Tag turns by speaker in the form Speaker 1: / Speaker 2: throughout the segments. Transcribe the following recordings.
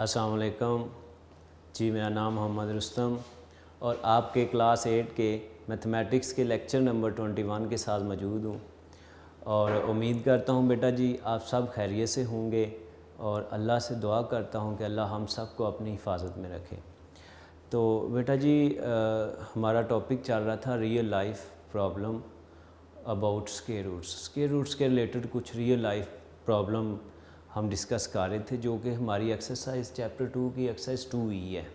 Speaker 1: अस्सलाम वालेकुम जी, मेरा नाम मोहम्मद रुस्तम और आपके क्लास 8 के मैथमेटिक्स के लेक्चर नंबर 21 के साथ मौजूद हूँ और उम्मीद करता हूँ बेटा जी आप सब खैरियत से होंगे और अल्लाह से दुआ करता हूँ कि अल्लाह हम सब को अपनी हिफाजत में रखे। तो बेटा जी हमारा टॉपिक चल रहा था real life problem about square roots. Square roots के रिलेटेड कुछ रियल लाइफ प्रॉब्लम हम डिस्कस कर रहे थे, जो कि हमारी एक्सरसाइज चैप्टर 2 की एक्सरसाइज 2E है,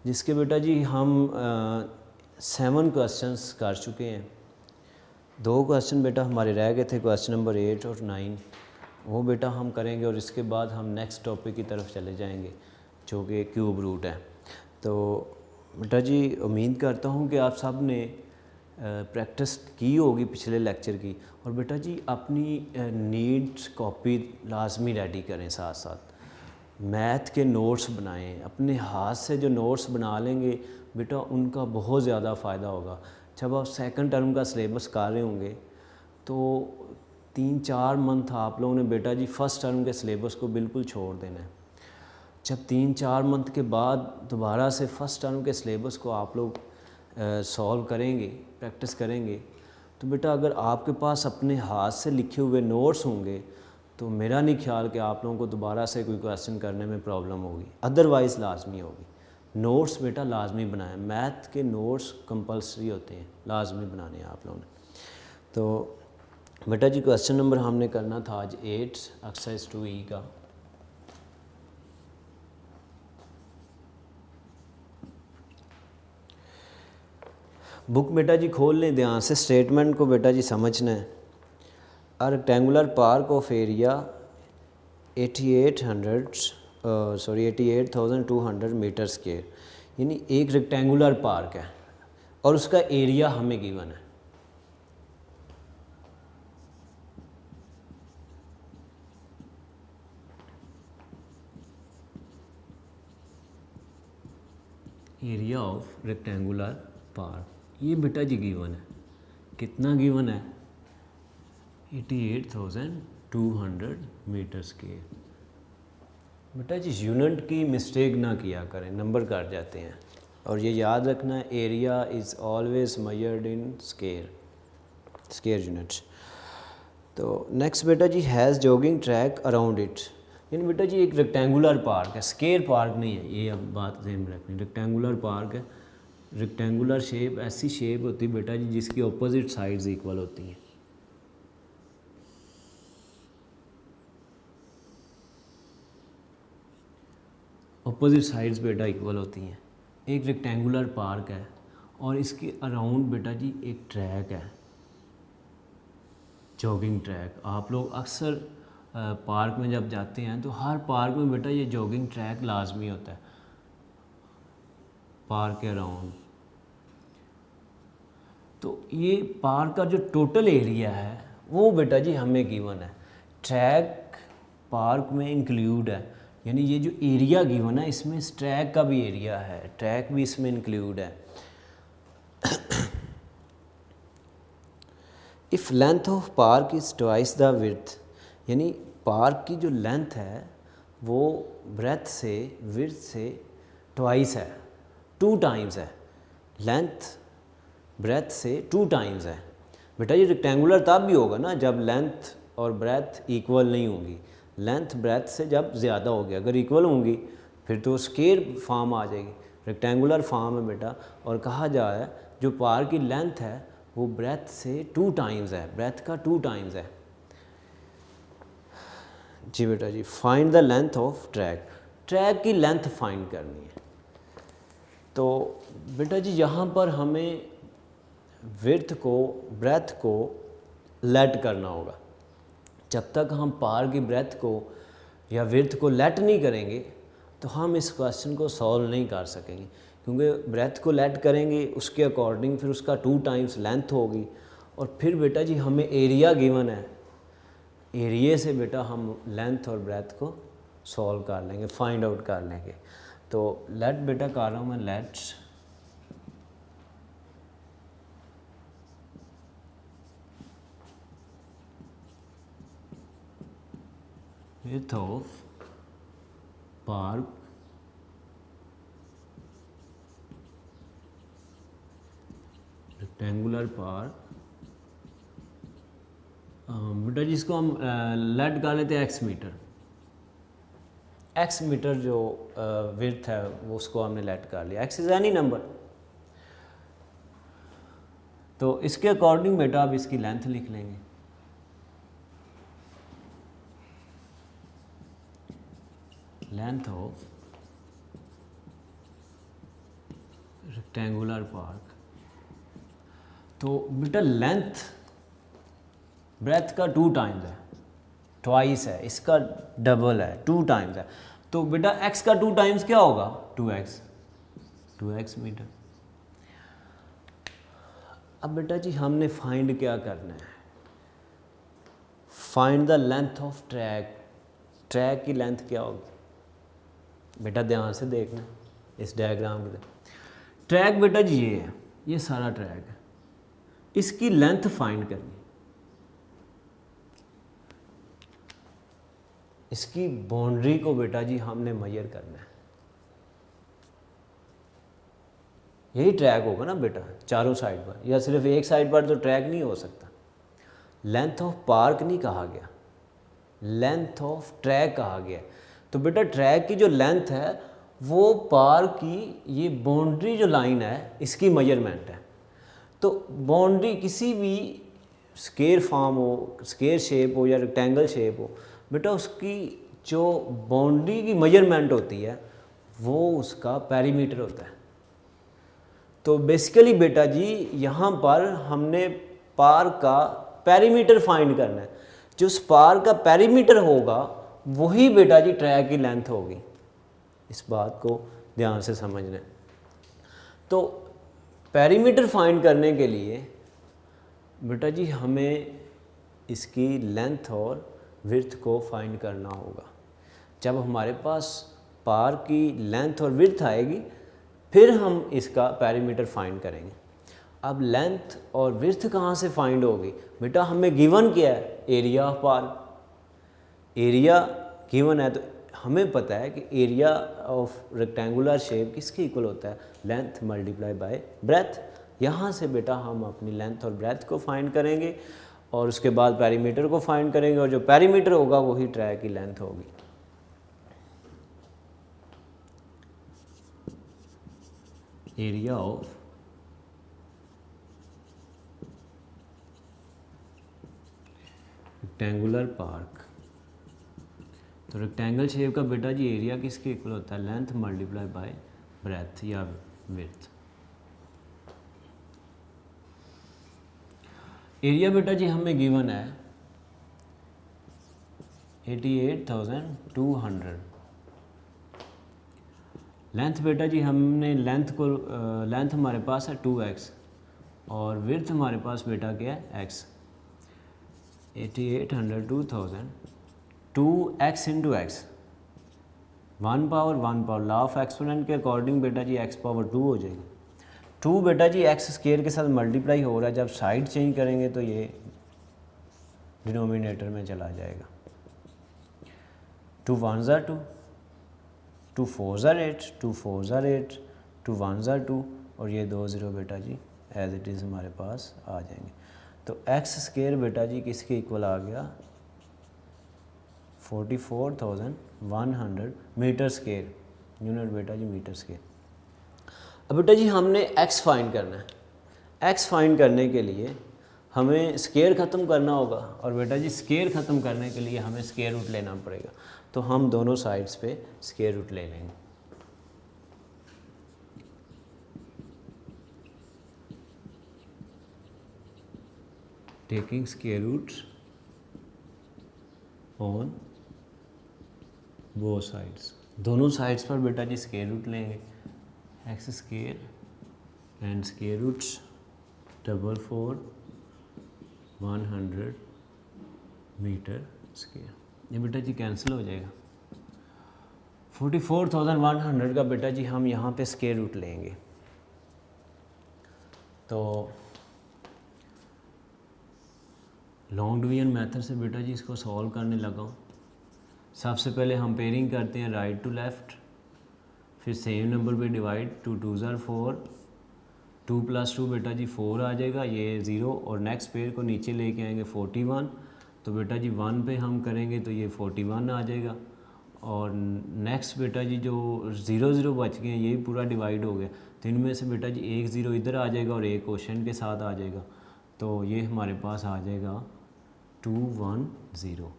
Speaker 1: जिसके बेटा जी हम 7 क्वेश्चंस कर चुके हैं। 2 क्वेश्चन बेटा हमारे रह गए थे, क्वेश्चन नंबर 8 और 9, वो बेटा हम करेंगे और इसके बाद हम नेक्स्ट टॉपिक की तरफ चले जाएंगे जो कि क्यूब रूट है। तो बेटा जी उम्मीद करता हूँ कि आप सब ने प्रैक्टिस की होगी पिछले लेक्चर की, और बेटा जी अपनी नीड्स कॉपी लाजमी रेडी करें, साथ साथ मैथ के नोट्स बनाएं। अपने हाथ से जो नोट्स बना लेंगे बेटा उनका बहुत ज़्यादा फ़ायदा होगा। जब आप सेकंड टर्म का सिलेबस कर रहे होंगे तो 3-4 मंथ आप लोगों ने बेटा जी फ़र्स्ट टर्म के सिलेबस को बिल्कुल छोड़ देना है। जब 3-4 मंथ के बाद दोबारा से फ़र्स्ट टर्म के सिलेबस को आप लोग सॉल्व करेंगे, प्रैक्टिस करेंगे, तो बेटा अगर आपके पास अपने हाथ से लिखे हुए नोट्स होंगे तो मेरा नहीं ख्याल कि आप लोगों को दोबारा से कोई क्वेश्चन करने में प्रॉब्लम होगी, अदरवाइज़ लाजमी होगी। नोट्स बेटा लाजमी बनाएं, मैथ के नोट्स कंपलसरी होते हैं, लाजमी बनाने हैं आप लोगों ने। तो बेटा जी क्वेश्चन नंबर हमने करना था आज 8 एक्सरसाइज 2E का। बुक बेटा जी खोल लें ध्यान से, स्टेटमेंट को बेटा जी समझना है। A rectangular park of area 88,200 metre square, यानी एक रेक्टेंगुलर पार्क है और उसका एरिया हमें गिवन है। एरिया ऑफ रेक्टेंगुलर पार्क ये बेटा जी गिवन है, कितना गिवन है? 88,200 मीटर स्क्वायर। बेटा जी यूनिट की मिस्टेक ना किया करें, नंबर काट जाते हैं, और ये याद रखना area is always measured in square units. तो नेक्स्ट बेटा जी has jogging track around it, यानी बेटा जी एक रेक्टेंगुलर पार्क है, स्क्वायर पार्क नहीं है, ये अब बात ध्यान में रखनी। रेक्टेंगुलर पार्क है, रेक्टेंगुलर शेप ऐसी शेप होती है बेटा जी जिसकी अपोजिट साइड्स इक्वल होती हैं। अपोजिट साइड्स बेटा इक्वल होती हैं। एक रेक्टेंगुलर पार्क है और इसके अराउंड बेटा जी एक ट्रैक है, जॉगिंग ट्रैक। आप लोग अक्सर पार्क में जब जाते हैं तो हर पार्क में बेटा ये जॉगिंग ट्रैक लाजमी होता है पार्क के अराउंड। तो ये पार्क का जो टोटल एरिया है वो बेटा जी हमें गिवन है, ट्रैक पार्क में इंक्लूड है, यानी ये जो एरिया गिवन है इसमें इस ट्रैक का भी एरिया है, ट्रैक भी इसमें इंक्लूड है। If length of park is twice the width, यानी पार्क की जो लेंथ है वो ब्रेथ से विड्थ से ट्वाइस है, 2 टाइम्स है। लेंथ ब्रेथ से 2 टाइम्स है। बेटा ये रेक्टेंगुलर तब भी होगा ना जब लेंथ और ब्रेथ इक्वल नहीं होंगी, लेंथ ब्रेथ से जब ज़्यादा होगी, अगर इक्वल होंगी फिर तो स्क्वायर फॉर्म आ जाएगी। रेक्टेंगुलर फॉर्म है बेटा, और कहा जा रहा है जो पार्क की लेंथ है वो ब्रेथ से 2 टाइम्स है, ब्रेथ का 2 टाइम्स है। जी बेटा जी find the length of track, track की लेंथ फाइंड करनी है। तो बेटा जी यहाँ पर हमें विड्थ को ब्रेथ को लेट करना होगा। जब तक हम पार की ब्रेथ को या विड्थ को लेट नहीं करेंगे तो हम इस क्वेश्चन को सॉल्व नहीं कर सकेंगे, क्योंकि ब्रेथ को लेट करेंगे उसके अकॉर्डिंग फिर उसका 2 टाइम्स लेंथ होगी, और फिर बेटा जी हमें एरिया गिवन है, एरिया से बेटा हम लेंथ और ब्रेथ को सॉल्व कर लेंगे, फाइंड आउट कर लेंगे। तो लेट बेटा कर रहा हूँ मैं, let's width of park rectangular park, बेटा जिसको हम लेट कर लेते हैं एक्स मीटर, एक्स मीटर जो विड्थ है वो उसको हमने लेट कर लिया, एक्स इज एनी नंबर। तो इसके अकॉर्डिंग बेटा आप इसकी लेंथ लिख लेंगे, लेंथ ऑफ रेक्टेंगुलर पार्क। तो बेटा लेंथ ब्रेथ का 2 टाइम्स है, ट्वाइस है, इसका डबल है, 2 टाइम्स है। तो बेटा x का 2 टाइम्स क्या होगा, 2x मीटर। अब बेटा जी हमने फाइंड क्या करना है, find the length of track. Track की लेंथ क्या होगी बेटा, ध्यान से देखना इस डायग्राम के। ट्रैक बेटा जी ये है, ये सारा ट्रैक है, इसकी लेंथ फाइंड करनी, इसकी बाउंड्री को बेटा जी हमने मेजर करना है। यही ट्रैक होगा ना बेटा चारों साइड पर, या सिर्फ एक साइड पर तो ट्रैक नहीं हो सकता। लेंथ ऑफ पार्क नहीं कहा गया, लेंथ ऑफ ट्रैक कहा गया। तो बेटा ट्रैक की जो लेंथ है वो पार्क की ये बाउंड्री जो लाइन है इसकी मेजरमेंट है। तो बाउंड्री किसी भी स्क्वायर फॉर्म हो, स्क्वायर शेप हो या रेक्टेंगल शेप हो, बेटा उसकी जो बाउंड्री की मेजरमेंट होती है वो उसका पेरीमीटर होता है। तो बेसिकली बेटा जी यहाँ पर हमने पार्क का पेरीमीटर फाइंड करना है, जो उस पार्क का पेरीमीटर होगा वही बेटा जी ट्रैक की लेंथ होगी। इस बात को ध्यान से समझना है। तो पेरीमीटर फाइंड करने के लिए बेटा जी हमें इसकी लेंथ और विड्थ को फाइंड करना होगा। जब हमारे पास पार्क की लेंथ और विड्थ आएगी फिर हम इसका पेरीमीटर फाइंड करेंगे। अब लेंथ और विड्थ कहाँ से फाइंड होगी बेटा, हमें गिवन क्या है, area of park. Area given है तो हमें पता है कि एरिया ऑफ रेक्टेंगुलर शेप किसके इक्वल होता है, लेंथ मल्टीप्लाई बाय ब्रेथ। यहाँ से बेटा हम अपनी लेंथ और ब्रेथ को फाइंड करेंगे और उसके बाद पेरीमीटर को फाइंड करेंगे, और जो पेरीमीटर होगा वही ट्रैक की लेंथ होगी। Area of rectangular park. तो रेक्टेंगल शेप का बेटा जी एरिया किसके इक्वल होता है, लेंथ मल्टीप्लाई बाय ब्रेथ या विड्थ। एरिया बेटा जी हमें गिवन है 88,200। लेंथ बेटा जी हमने लेंथ को लेंथ हमारे पास है 2x और विड्थ हमारे पास बेटा क्या है x। 8800 2000 2x into x, 1 power 1 power, law of exponent के अकॉर्डिंग बेटा जी x पावर 2 हो जाएगी। 2 बेटा जी एक्स स्क्वायर के साथ मल्टीप्लाई हो रहा है, जब साइड चेंज करेंगे तो ये डिनोमिनेटर में चला जाएगा। 2 1s are 2, 2 4s are 8, 2 4s are 8, 2 1s are 2 और ये 2 0 बेटा जी एज इट इज़ हमारे पास आ जाएंगे। तो एक्स स्क्वायर बेटा जी किसके इक्वल आ गया, 44,100 मीटर स्क्वायर, यूनिट बेटा जी मीटर स्क्वायर। अब बेटा जी हमने x फाइंड करना है। x फाइंड करने के लिए हमें स्क्वायर ख़त्म करना होगा, और बेटा जी स्क्वायर ख़त्म करने के लिए हमें स्क्वायर रूट लेना पड़ेगा। तो हम दोनों साइड्स पे स्क्वायर रूट ले लेंगे। Taking square roots on both sides, दोनों साइड्स पर बेटा जी स्क्वायर रूट लेंगे। X square and square roots 44100 metre square, ये बेटा जी कैंसिल हो जाएगा। 44,100 का बेटा जी हम यहाँ पे स्क्वायर रूट लेंगे। तो लॉन्ग डिवीजन मेथड से बेटा जी इसको सॉल्व करने लगा हूँ। सबसे पहले हम पेयरिंग करते हैं राइट टू लेफ़्ट, फिर सेम नंबर पे डिवाइड, 2 2 ज़ार 4, 2 + 2 बेटा जी 4 आ जाएगा, ये 0 और नेक्स्ट पेयर को नीचे लेके आएंगे 41, तो बेटा जी 1 पे हम करेंगे तो ये 41 आ जाएगा। और नेक्स्ट बेटा जी जो 0 0 बच गए हैं ये पूरा डिवाइड हो गया, तो इनमें से बेटा जी एक 0 इधर आ जाएगा और एक क्वेश्चन के साथ आ जाएगा, तो ये हमारे पास आ जाएगा 2 1 0।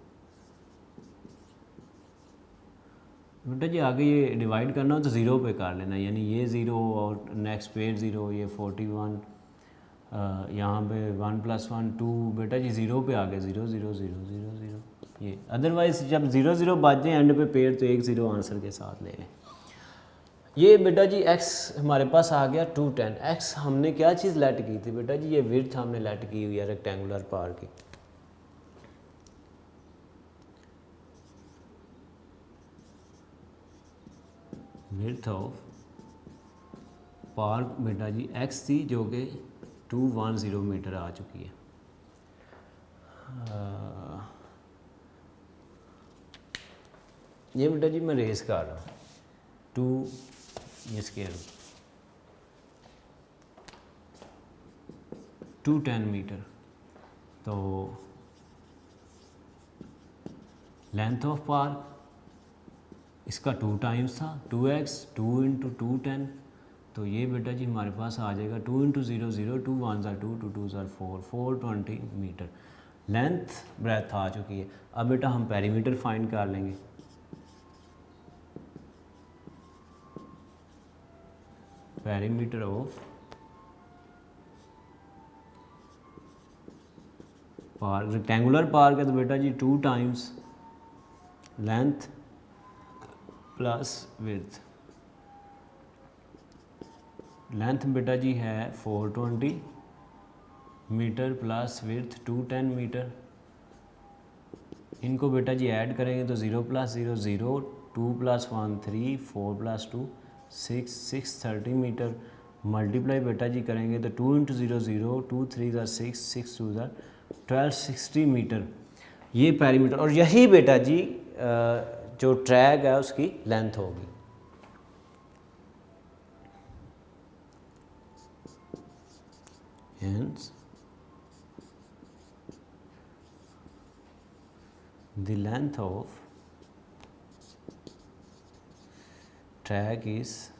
Speaker 1: बेटा जी आगे ये डिवाइड करना हो तो ज़ीरो पे कर लेना, यानी ये ज़ीरो और नेक्स्ट पेयर ज़ीरो, ये 41, यहाँ पे 1 + 1 2, बेटा जी ज़ीरो पे आ गया, 0 0 0 0 0 ये। अदरवाइज़ जब 0 0 बच जाए एंड पे पेयर तो एक 0 आंसर के साथ ले लें। ये बेटा जी x हमारे पास आ गया 210। x हमने क्या चीज़ लेट की थी बेटा जी, ये विड्थ हमने लेट की हुई है रेक्टेंगुलर पार की। विड्थ ऑफ पार्क बेटा जी x थी जो कि 210 मीटर आ चुकी है। ये बेटा जी मैं रेस कर रहा हूँ 2 ये स्केयर 210 मीटर, तो लेंथ ऑफ पार्क इसका 2 टाइम्स था, 2x 2 × 210, तो ये बेटा जी हमारे पास आ जाएगा 2 × 0 0, 2 1 ज़ार 2, 2 2 ज़ार 4, 420 मीटर लेंथ ब्रेथ आ चुकी है। अब बेटा हम पेरीमीटर फाइंड कर लेंगे। Perimeter of park, rectangular park है तो बेटा जी 2 times length plus width. Length बेटा जी है 420 मीटर प्लस विड्थ 210 मीटर। इनको बेटा जी ऐड करेंगे तो 0 + 0 0, 2 + 1 3, 4 + 2 6, 630 मीटर। मल्टीप्लाई बेटा जी करेंगे तो 2 × 0 0, 2 3 ज़ार 6, 6 2 ज़ार 1260 मीटर ये पेरीमीटर। और यही बेटा जी जो ट्रैक है उसकी लेंथ होगी। Hence the length of track is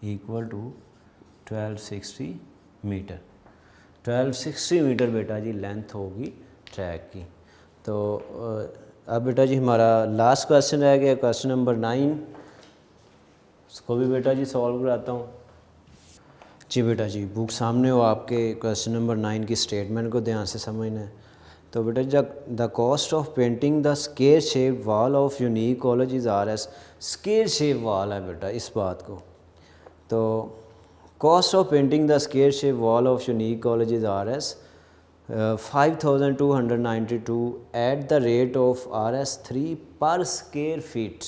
Speaker 1: equal to 1260 metre. 1260 metre बेटा जी लेंथ होगी ट्रैक की। तो अब बेटा जी हमारा लास्ट क्वेश्चन रह गया, क्वेश्चन नंबर 9, उसको भी बेटा जी सॉल्व कराता हूँ। जी बेटा जी बुक सामने हो आपके, क्वेश्चन नंबर 9 की स्टेटमेंट को ध्यान से समझना है। तो बेटा जब the cost of painting the square shape wall of unique college is RS, square shape wall है बेटा इस बात को, तो cost of painting the square shape wall of unique college is RS 5292 at the rate of RS 3 पर square feet.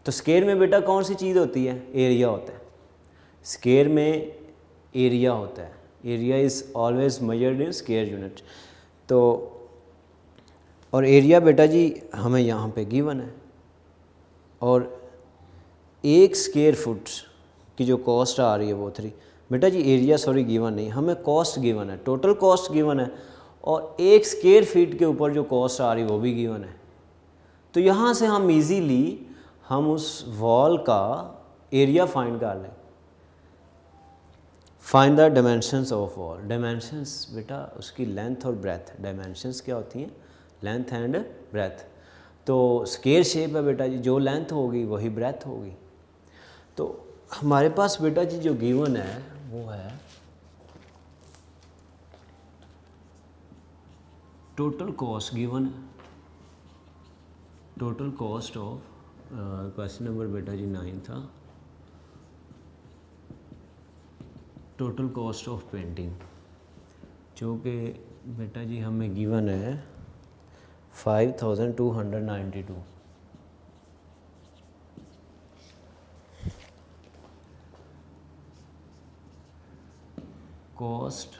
Speaker 1: तो square में बेटा कौन सी चीज़ होती है, एरिया होता है। स्केयर में एरिया होता है, area is always measured in square unit. तो और एरिया बेटा जी हमें यहाँ पे गिवन है, और 1 स्क्वायर फुट की जो कॉस्ट आ रही है वो 3, बेटा जी एरिया सॉरी गिवन नहीं, हमें कॉस्ट गिवन है, टोटल कॉस्ट गिवन है, और 1 स्क्वायर फीट के ऊपर जो कॉस्ट आ रही है वो भी गिवन है। तो यहाँ से हम इजीली हम उस वॉल का एरिया फाइंड कर लें। Find the dimensions of wall. Dimensions बेटा उसकी लेंथ और ब्रेथ, डायमेंशंस क्या होती हैं, लेंथ एंड ब्रेथ। तो स्क्वायर शेप है बेटा जी, जो लेंथ होगी वही ब्रेथ होगी। तो हमारे पास बेटा जी जो गिवन है वो है total cost given, total cost of question number बेटा जी 9 था, टोटल कॉस्ट ऑफ पेंटिंग जो कि बेटा जी हमें गिवन है 5292। Cost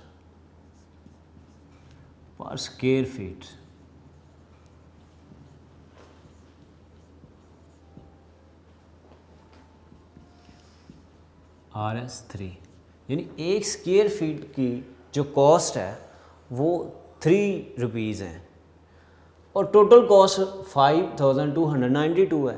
Speaker 1: per square feet RS3, यानी एक स्क्वायर फीट की जो कॉस्ट है वो 3 रुपीज़ है और टोटल कॉस्ट 5292 है।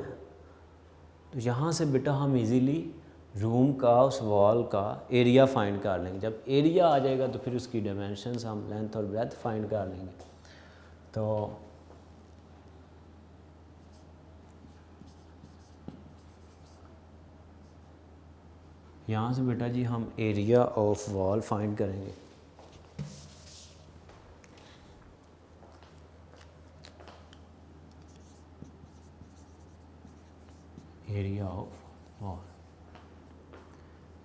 Speaker 1: तो यहाँ से बेटा हम इजीली रूम का उस वॉल का एरिया फाइंड कर लेंगे। जब एरिया आ जाएगा तो फिर उसकी डायमेंशंस हम लेंथ और ब्रेथ फाइंड कर लेंगे। तो यहाँ से बेटा जी हम एरिया ऑफ वॉल फाइंड करेंगे। एरिया ऑफ वॉल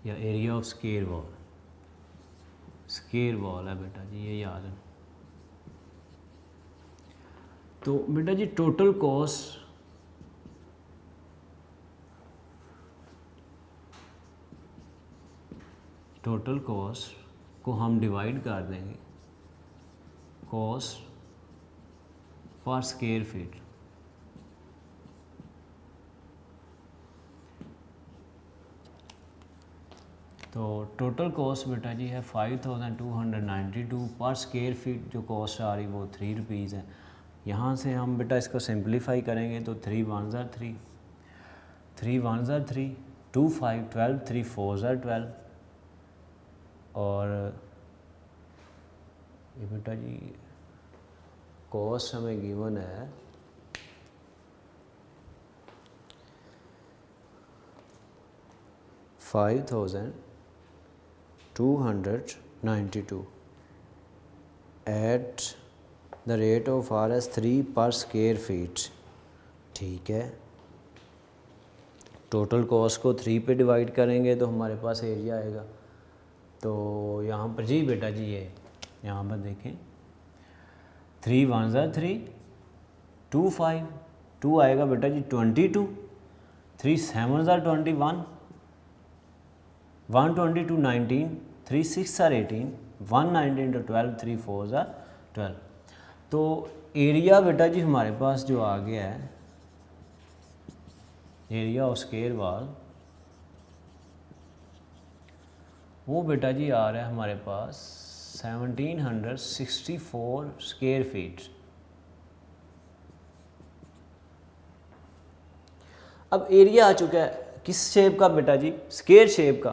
Speaker 1: या area of square wall, square wall है बेटा जी, ये याद है। तो बेटा जी टोटल कॉस्ट को हम डिवाइड कर देंगे कॉस्ट पर स्क्वायर फीट। तो टोटल कॉस्ट बेटा जी है 5292 पर स्क्वायर फीट। जो कॉस्ट आ रही वो 3 रुपीज़ है। यहाँ से हम बेटा इसको सिंप्लीफाई करेंगे तो 3 1 3, 3 1 3, 2 5 12, 3 4 12 और ये बेटा जी कॉस्ट हमें गिवन है 5292 at the rate of RS3 पर स्क्वायर फीट। ठीक है, टोटल कॉस्ट को 3 पे डिवाइड करेंगे तो हमारे पास एरिया आएगा। तो यहाँ पर जी बेटा जी ये यहाँ पर देखें 3 1 3, 2 5, 2 आएगा बेटा जी 22, 3 7 21, 1 22 19, 3 6 18, 1 19 12, 3 4 12। तो एरिया बेटा जी हमारे पास जो आ गया है एरिया ऑफ स्क्वायर वॉल वो बेटा जी आ रहा है हमारे पास 1764 स्क्वायर फीट। अब एरिया आ चुका है किस शेप का बेटा जी, स्क्वायर शेप का।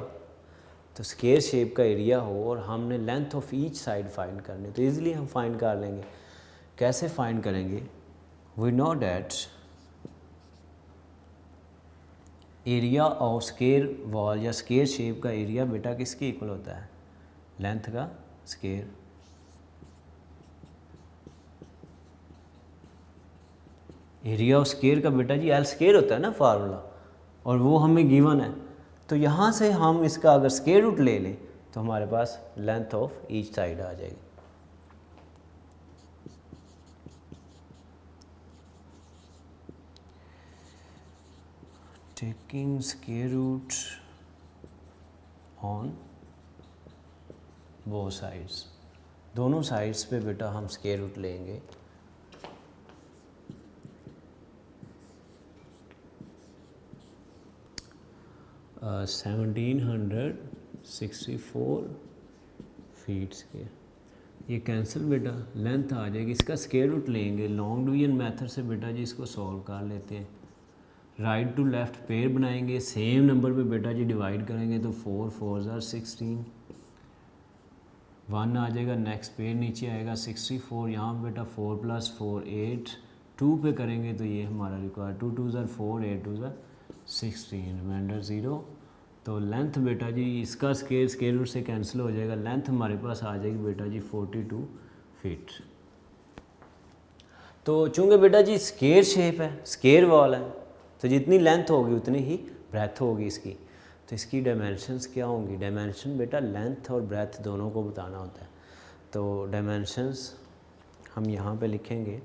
Speaker 1: तो स्क्वायर शेप का एरिया हो और हमने length of each side find करनी, तो इजीली हम फाइंड कर लेंगे। कैसे फाइंड करेंगे, we know that area of square wall या स्क्वायर शेप का एरिया बेटा किसके इक्वल होता है, लेंथ का स्क्वायर। एरिया ऑफ स्क्वायर का बेटा जी एल स्क्वायर होता है ना फार्मूला, और वो हमें गिवन है। तो यहाँ से हम इसका अगर स्क्वायर रूट ले लें तो हमारे पास लेंथ ऑफ ईच साइड आ जाएगी। टेकिंग स्क्वायर रूट ऑन वो साइड्स, दोनों साइड्स पे बेटा हम स्क्वायर रूट लेंगे। uh, 1764 फीट्स के ये कैंसिल बेटा, लेंथ आ जाएगी। इसका स्क्वायर रूट लेंगे, लॉन्ग डिवीजन मेथड से बेटा जी इसको सॉल्व कर लेते हैं। राइट टू लेफ़्ट पेयर बनाएंगे, सेम नंबर पे बेटा जी डिवाइड करेंगे तो 4 4 16, 1 आ जाएगा। नेक्स्ट पेयर नीचे आएगा 64, यहाँ बेटा 4 + 4 8, 2 पे करेंगे तो ये हमारा रिक्वायर 2 2 4 8 2 16, रिमाइंडर 0। तो लेंथ बेटा जी इसका स्क्वायर रूट से कैंसिल हो जाएगा, लेंथ हमारे पास आ जाएगी बेटा जी 42 फीट। तो चूँकि बेटा जी स्क्वायर शेप है, स्क्वायर वॉल है, तो जितनी लेंथ होगी उतनी ही ब्रेथ होगी इसकी। तो इसकी डायमेंशंस क्या होंगी, डायमेंशन बेटा लेंथ और ब्रेथ दोनों को बताना होता है। तो डायमेंशंस हम यहाँ पे लिखेंगे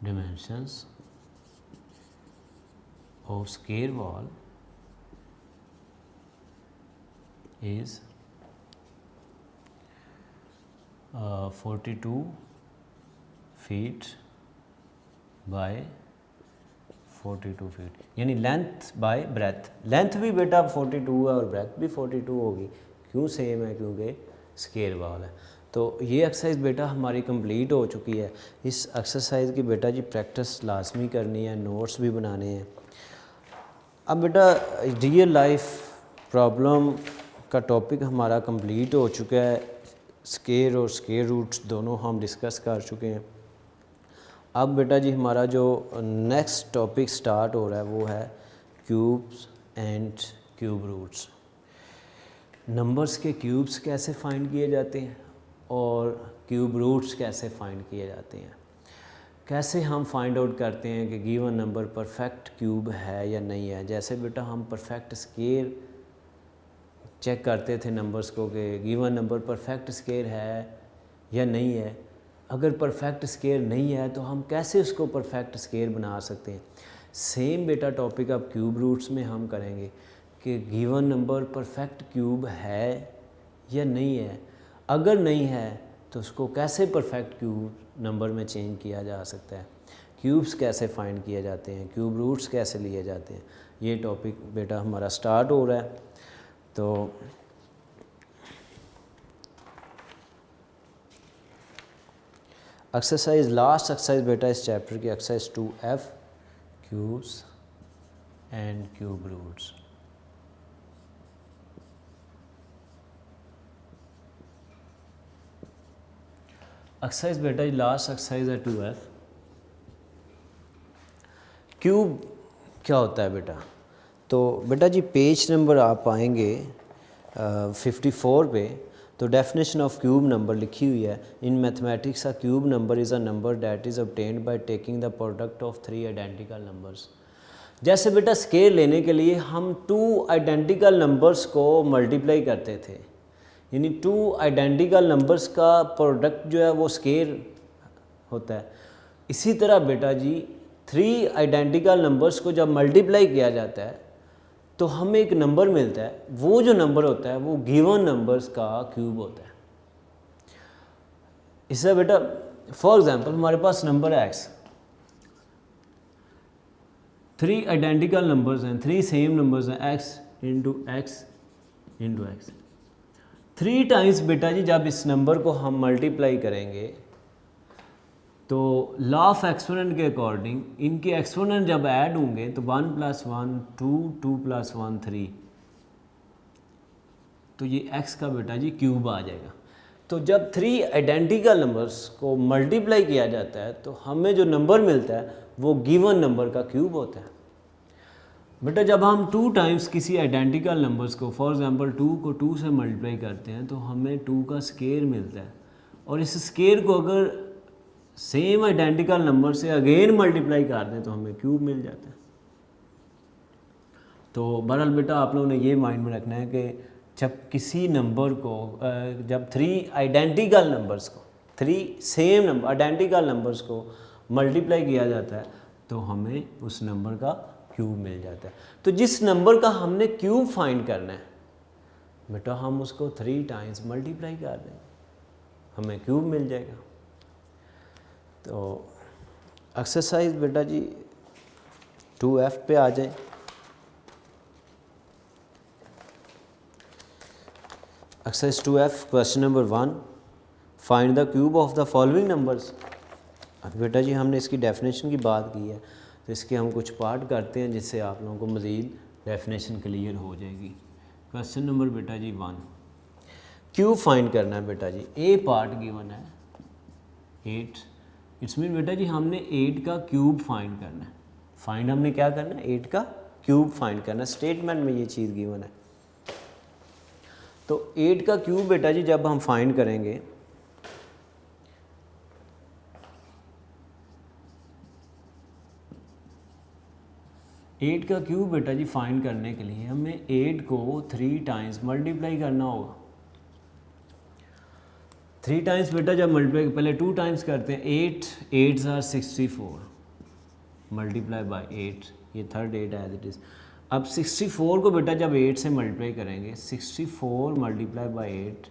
Speaker 1: dimensions of square wall is 42 feet by 42 feet, यानी लेंथ बाय ब्रेथ। लेंथ भी बेटा 42 है और ब्रेथ भी 42 होगी। क्यों सेम है? क्योंकि स्केयर वॉल है। तो ये एक्सरसाइज बेटा हमारी कंप्लीट हो चुकी है। इस एक्सरसाइज की बेटा जी प्रैक्टिस लाजमी करनी है, नोट्स भी बनाने हैं। अब बेटा रियल लाइफ प्रॉब्लम का टॉपिक हमारा कंप्लीट हो चुका है। स्केयर और स्केयर रूट्स दोनों हम डिस्कस कर चुके हैं। अब बेटा जी हमारा जो नेक्स्ट टॉपिक स्टार्ट हो रहा है वो है cubes and cube roots. Numbers के क्यूब्स कैसे फाइंड किए जाते हैं और क्यूब रूट्स कैसे फाइंड किए जाते हैं। कैसे हम फाइंड आउट करते हैं कि गिवन नंबर परफेक्ट क्यूब है या नहीं है। जैसे बेटा हम परफेक्ट स्केयर चेक करते थे नंबर्स को कि गिवन नंबर परफेक्ट स्केयर है या नहीं है। अगर परफेक्ट स्केयर नहीं है तो हम कैसे उसको परफेक्ट स्केयर बना सकते हैं। सेम बेटा टॉपिक अब क्यूब रूट्स में हम करेंगे कि गिवन नंबर परफेक्ट क्यूब है या नहीं है। अगर नहीं है तो उसको कैसे परफेक्ट क्यूब नंबर में चेंज किया जा सकता है। क्यूब्स कैसे फाइंड किए जाते हैं, क्यूब रूट्स कैसे लिए जाते हैं। ये टॉपिक बेटा हमारा स्टार्ट हो रहा है। तो एक्सरसाइज लास्ट एक्सरसाइज बेटा इस चैप्टर की exercise 2F cubes and cube roots. Exercise बेटा लास्ट एक्सरसाइज है 2F। क्यूब क्या होता है बेटा? तो बेटा जी पेज नंबर आप आएंगे 54 पे, तो डेफिनेशन ऑफ क्यूब नंबर लिखी हुई है। In mathematics a cube number is a number that is obtained by taking the product of 3 identical numbers. जैसे बेटा स्केयर लेने के लिए हम 2 आइडेंटिकल नंबर्स को मल्टीप्लाई करते थे, यानी 2 आइडेंटिकल नंबर्स का प्रोडक्ट जो है वो स्केयर होता है। इसी तरह बेटा जी 3 आइडेंटिकल नंबर्स को जब मल्टीप्लाई किया जाता है तो हमें एक नंबर मिलता है। वो जो नंबर होता है वो गिवन नंबर्स का क्यूब होता है। इससे बेटा फॉर एग्जांपल हमारे पास नंबर है x, 3 आइडेंटिकल नंबर्स हैं, 3 सेम नंबर्स हैं, x into x into x. 3 times बेटा जी जब इस नंबर को हम मल्टीप्लाई करेंगे तो लॉ ऑफ एक्सपोनेंट के अकॉर्डिंग इनके एक्सपोनेंट जब ऐड होंगे तो 1 + 1 2, 2 + 1 3, तो ये x का बेटा जी क्यूब आ जाएगा। तो जब 3 आइडेंटिकल नंबर्स को मल्टीप्लाई किया जाता है तो हमें जो नंबर मिलता है वो गिवन नंबर का क्यूब होता है। बेटा जब हम 2 टाइम्स किसी आइडेंटिकल नंबर्स को फॉर एग्जांपल 2 को 2 से मल्टीप्लाई करते हैं तो हमें 2 का स्केयर मिलता है, और इस स्केयर को अगर सेम आइडेंटिकल नंबर से अगेन मल्टीप्लाई कर दें तो हमें क्यूब मिल जाता है। तो बहरहाल बेटा आप लोगों ने ये माइंड में रखना है कि जब किसी नंबर को जब 3 आइडेंटिकल नंबर्स को 3 सेम नंबर आइडेंटिकल नंबर्स को मल्टीप्लाई किया जाता है तो हमें उस नंबर का क्यूब मिल जाता है। तो जिस नंबर का हमने क्यूब फाइंड करना है बेटा हम उसको 3 टाइम्स मल्टीप्लाई कर दें, हमें क्यूब मिल जाएगा। तो एक्सरसाइज बेटा जी 2F पे आ जाए। Exercise 2F question number 1, find the cube of the following numbers. अब बेटा जी हमने इसकी डेफिनेशन की बात की है तो इसके हम कुछ पार्ट करते हैं जिससे आप लोगों को मज़ीद डेफिनेशन क्लियर हो जाएगी। क्वेश्चन नंबर बेटा जी 1, क्यूब फाइंड करना है बेटा जी। ए पार्ट गिवन है 8, इट्स मीन बेटा जी हमने 8 का क्यूब फाइंड करना है। फाइंड हमने क्या करना है? 8 का क्यूब फाइंड करना है। स्टेटमेंट में ये चीज़ गिवन है। तो 8 का क्यूब बेटा जी जब हम फाइंड करेंगे एट का क्यूब बेटा जी फाइंड करने के लिए हमें 8 को 3 टाइम्स मल्टीप्लाई करना होगा। 3 टाइम्स बेटा जब मल्टीप्लाई पहले 2 टाइम्स करते हैं, 8 8s are 64 मल्टीप्लाई बाय 8, ये थर्ड 8 एज इट इज़। अब 64 को बेटा जब 8 से मल्टीप्लाई करेंगे, 64 मल्टीप्लाई बाई 8,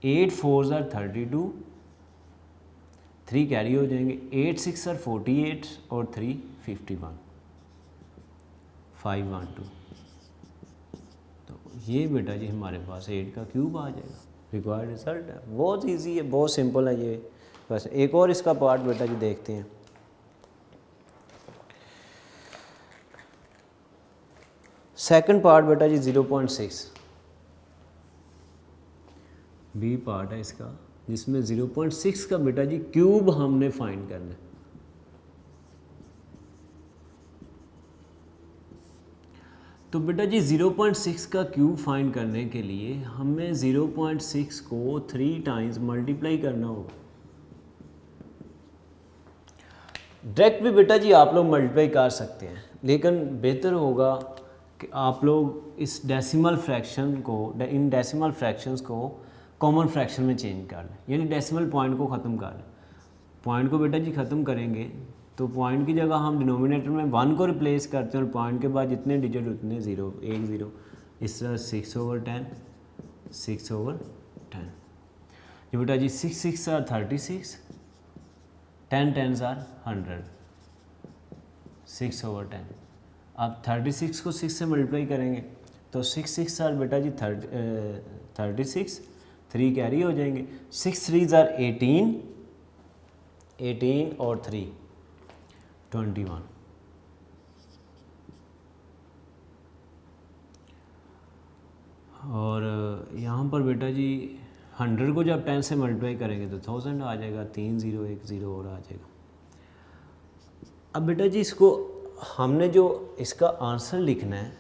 Speaker 1: 8 4 आर 32, 3 कैरी हो जाएंगे, 8 6 आर 48 और 3 51, 512। तो ये बेटा जी हमारे पास 8 का क्यूब आ जाएगा। रिक्वायर्ड रिजल्ट है, बहुत इजी है, बहुत सिंपल है ये। बस एक और इसका पार्ट बेटा जी देखते हैं। सेकंड पार्ट बेटा जी 0.6 बी पार्ट है इसका, जिसमें 0.6 का बेटा जी क्यूब हमने फाइंड करना है। तो बेटा जी 0.6 का क्यूब फाइंड करने के लिए हमें 0.6 को 3 टाइम्स मल्टीप्लाई करना होगा। डायरेक्ट भी बेटा जी आप लोग मल्टीप्लाई कर सकते हैं, लेकिन बेहतर होगा कि आप लोग इस डेसिमल फ्रैक्शन को, इन डेसिमल फ्रैक्शंस को कॉमन फ्रैक्शन में चेंज कर लें, यानी डेसिमल पॉइंट को ख़त्म कर लें। पॉइंट को बेटा जी ख़त्म करेंगे तो पॉइंट की जगह हम डिनोमिनेटर में 1 को रिप्लेस करते हैं और पॉइंट के बाद जितने डिजिट उतने 0, 1 0, इस तरह 6/10, 6/10। जो बेटा जी 6 6 आर 36, 10 10s आर 100, 6/10। अब 36 को 6 से मल्टीप्लाई करेंगे तो 6 6 आर बेटा जी 36, 3 कैरी हो जाएंगे, 6 3s आर 18, 18 और 3 21। और यहाँ पर बेटा जी 100 को जब 10 से मल्टीप्लाई करेंगे तो 1000 आ जाएगा, 3 0 1 0 और आ जाएगा। अब बेटा जी इसको हमने जो इसका आंसर लिखना है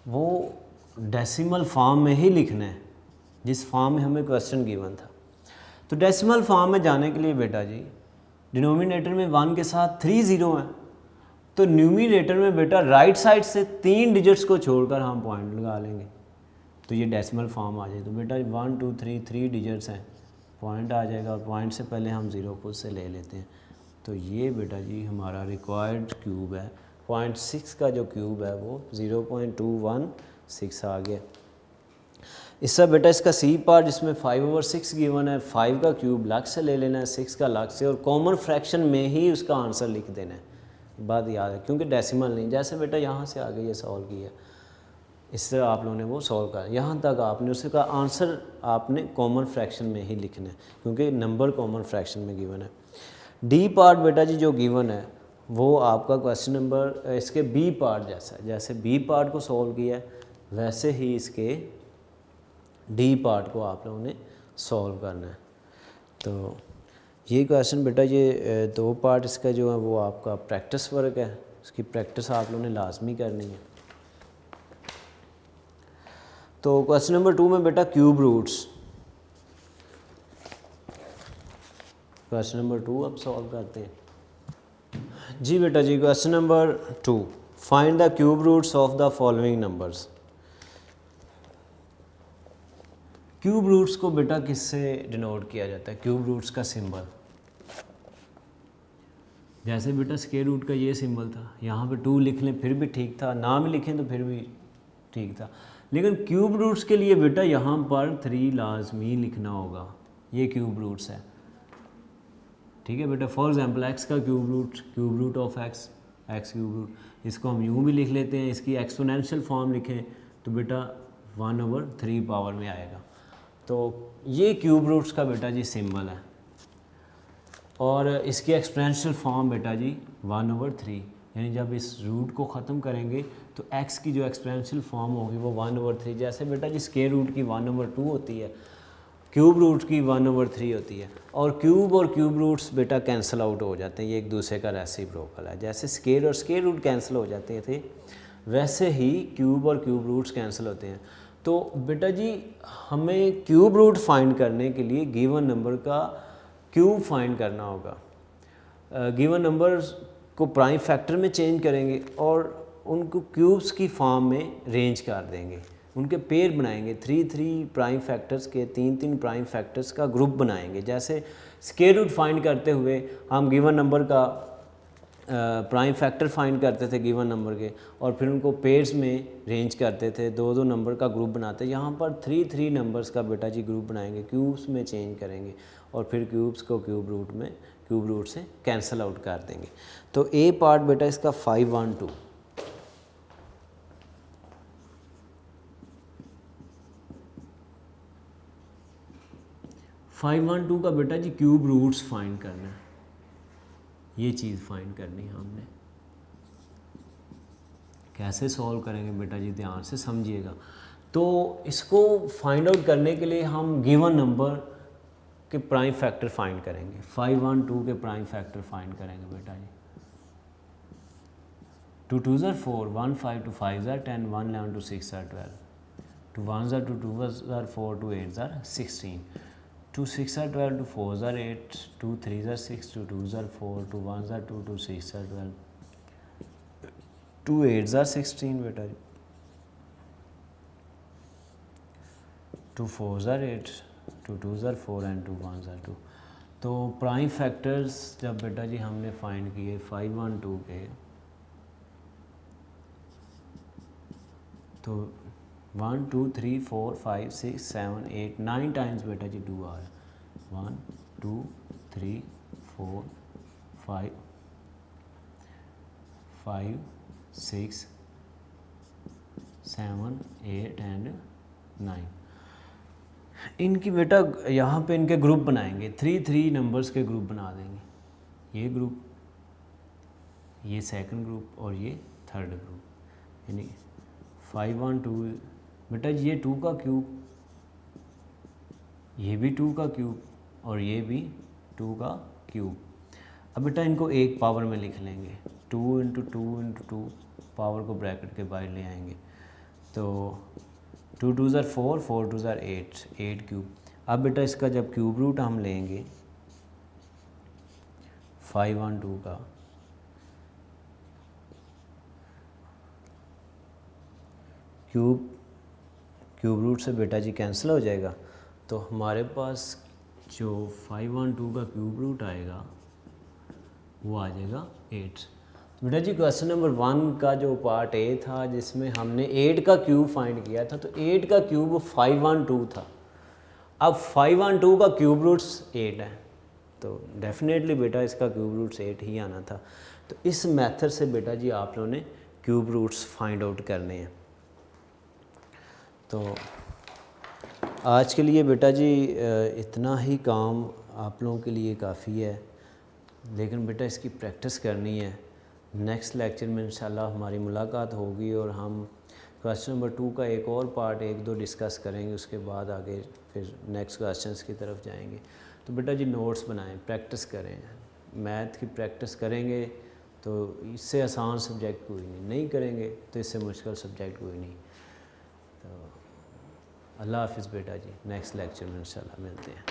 Speaker 1: वो डेसिमल फॉर्म में ही लिखना है, जिस फॉर्म में हमें क्वेश्चन गिवन था। तो डेसिमल फॉर्म में जाने के लिए बेटा जी डिनोमिनेटर में 1 के साथ 3 0 हैं, तो न्यूमिनेटर में बेटा राइट साइड से 3 डिजिट्स को छोड़कर हम पॉइंट लगा लेंगे तो ये डेसिमल फॉर्म आ जाए। तो बेटा 1 2 3 डिजिट्स हैं, पॉइंट आ जाएगा और पॉइंट से पहले हम 0 खुद से ले लेते हैं। तो ये बेटा जी हमारा रिक्वायर्ड क्यूब है। 0.6 का जो क्यूब है वो 0.216 आ गया। इससे बेटा इसका सी पार्ट जिसमें 5/6 गिवन है, 5 का क्यूब अलग से ले लेना है, 6 का अलग से, और कॉमन फ्रैक्शन में ही उसका आंसर लिख देना है। बात याद है, क्योंकि डेसिमल नहीं, जैसे बेटा यहाँ से आगे ये सॉल्व किया इस तरह आप लोगों ने वो सॉल्व करा, यहाँ तक आपने उसका आंसर आपने कॉमन फ्रैक्शन में ही लिखना है, क्योंकि नंबर कॉमन फ्रैक्शन में गिवन है। डी पार्ट बेटा जी जो गिवन है वो आपका क्वेश्चन नंबर इसके बी पार्ट जैसा है। जैसे बी पार्ट को सॉल्व किया है वैसे ही इसके डी पार्ट को आप लोगों ने सॉल्व करना है। तो ये क्वेश्चन बेटा ये 2 पार्ट इसका जो है वो आपका प्रैक्टिस वर्क है, इसकी प्रैक्टिस आप लोगों ने लाजमी करनी है। तो क्वेश्चन नंबर 2 में बेटा क्यूब रूट्स, क्वेश्चन नंबर 2 अब सॉल्व करते हैं जी बेटा जी। Question number 2, find the cube roots of the following numbers. Cube roots को बेटा किससे डिनोट किया जाता है? क्यूब रूट्स का सिंबल, जैसे बेटा स्क्वायर रूट का ये सिंबल था, यहाँ पे 2 लिख लें फिर भी ठीक था, ना भी लिखें तो फिर भी ठीक था, लेकिन क्यूब रूट्स के लिए बेटा यहाँ पर 3 लाजमी लिखना होगा। ये क्यूब रूट्स है, ठीक है बेटा। फॉर एग्जांपल x का cube root of x, x cube root, इसको हम यूँ भी लिख लेते हैं, इसकी एक्सपोनेंशियल फॉर्म लिखें तो बेटा 1/3 पावर में आएगा। तो ये क्यूब रूट्स का बेटा जी सिंबल है, और इसकी एक्सपोनेंशियल फॉर्म बेटा जी 1/3, यानी जब इस रूट को ख़त्म करेंगे तो x की जो एक्सपोनेंशियल फॉर्म होगी वो 1/3, जैसे बेटा जी स्क्वायर रूट की 1/2 होती है, क्यूब रूट की 1/3 होती है। और क्यूब रूट्स बेटा कैंसिल आउट हो जाते हैं, ये एक दूसरे का रेसिप्रोकल है। जैसे स्क्वायर और स्क्वायर रूट कैंसिल हो जाते थे वैसे ही क्यूब और क्यूब रूट्स कैंसिल होते हैं। तो बेटा जी हमें क्यूब रूट फाइंड करने के लिए गिवन नंबर का क्यूब फाइंड करना होगा। गिवन नंबर को प्राइम फैक्टर में चेंज करेंगे और उनको क्यूब्स की फॉर्म में रेंज कर देंगे, उनके पेयर बनाएंगे, 3 प्राइम फैक्टर्स के 3 प्राइम फैक्टर्स का ग्रुप बनाएंगे। जैसे स्क्वायर रूट फाइंड करते हुए हम गिवन नंबर का प्राइम फैक्टर फाइंड करते थे गिवन नंबर के, और फिर उनको पेयर्स में रेंज करते थे, दो दो नंबर का ग्रुप बनाते। यहाँ पर थ्री थ्री नंबर्स का बेटा जी ग्रुप बनाएंगे, क्यूब्स में चेंज करेंगे और फिर क्यूब्स को क्यूब रूट से कैंसिल आउट कर देंगे। तो ए पार्ट बेटा इसका 512 512 का बेटा जी क्यूब रूट्स फाइंड करना है, ये चीज़ फाइंड करनी है हमने। कैसे सॉल्व करेंगे बेटा जी, ध्यान से समझिएगा। तो इसको फाइंड आउट करने के लिए हम गिवन नंबर के प्राइम फैक्टर फाइंड करेंगे। 512 के प्राइम फैक्टर फाइंड करेंगे बेटा जी। 2 2s are 4, 1 5 2 5s are 10, 1 11 2 6 are 12, 2 1s are 2 2s are 4, 2 8s are 16, 2 6 are 12, 2 4s are 8, 2 3s are 6, 2 2s are 4, 2 1s are 2, 2 6 are 12, 2 8s are 16 बेटा जी, 2 4s are 8, 2 2s are 4 and 2 1s are 2। तो prime factors जब बेटा जी हमने find किए 512 के, तो 1 2 3 4 5 6 7 8 9 times बेटा जी 2 आ रहा है। 1 2 3 4 5 5 6 7 8 एंड 9। इनकी बेटा यहाँ पे इनके ग्रुप बनाएंगे, 3 3 नंबर्स के ग्रुप बना देंगे। ये ग्रुप, ये सेकंड ग्रुप और ये थर्ड ग्रुप, यानी 512 बेटा जी ये 2 का क्यूब, ये भी 2 का क्यूब और ये भी 2 का क्यूब। अब बेटा इनको एक पावर में लिख लेंगे, 2 × 2 × 2, पावर को ब्रैकेट के बाहर ले आएंगे। तो 2 2s are 4, 4 2s are 8, 8 cube. अब बेटा इसका जब क्यूब रूट हम लेंगे 512 का, क्यूब रूट से बेटा जी कैंसिल हो जाएगा, तो हमारे पास जो 512 का क्यूब रूट आएगा वो आ जाएगा 8। तो बेटा जी क्वेश्चन नंबर 1 का जो पार्ट ए था जिसमें हमने 8 का क्यूब फाइंड किया था, तो 8 का क्यूब 512 था। अब 512 का क्यूब रूट्स 8 है, तो डेफिनेटली बेटा इसका क्यूब रूट्स 8 ही आना था। तो इस मेथड से बेटा जी आप लोगों ने क्यूब रूट्स फाइंड आउट करने हैं। तो आज के लिए बेटा जी इतना ही काम आप लोगों के लिए काफ़ी है, लेकिन बेटा इसकी प्रैक्टिस करनी है। नेक्स्ट लेक्चर में इंशाल्लाह हमारी मुलाकात होगी और हम क्वेश्चन नंबर 2 का एक और पार्ट 1-2 डिस्कस करेंगे, उसके बाद आगे फिर नेक्स्ट क्वेश्चंस की तरफ जाएंगे। तो बेटा जी नोट्स बनाएं, प्रैक्टिस करें, मैथ की प्रैक्टिस करेंगे तो इससे आसान सब्जेक्ट कोई नहीं करेंगे तो इससे मुश्किल सब्जेक्ट कोई नहीं। तो अल्लाह हाफिज़ बेटा जी, नेक्स्ट लेक्चर में इंशाल्लाह मिलते हैं।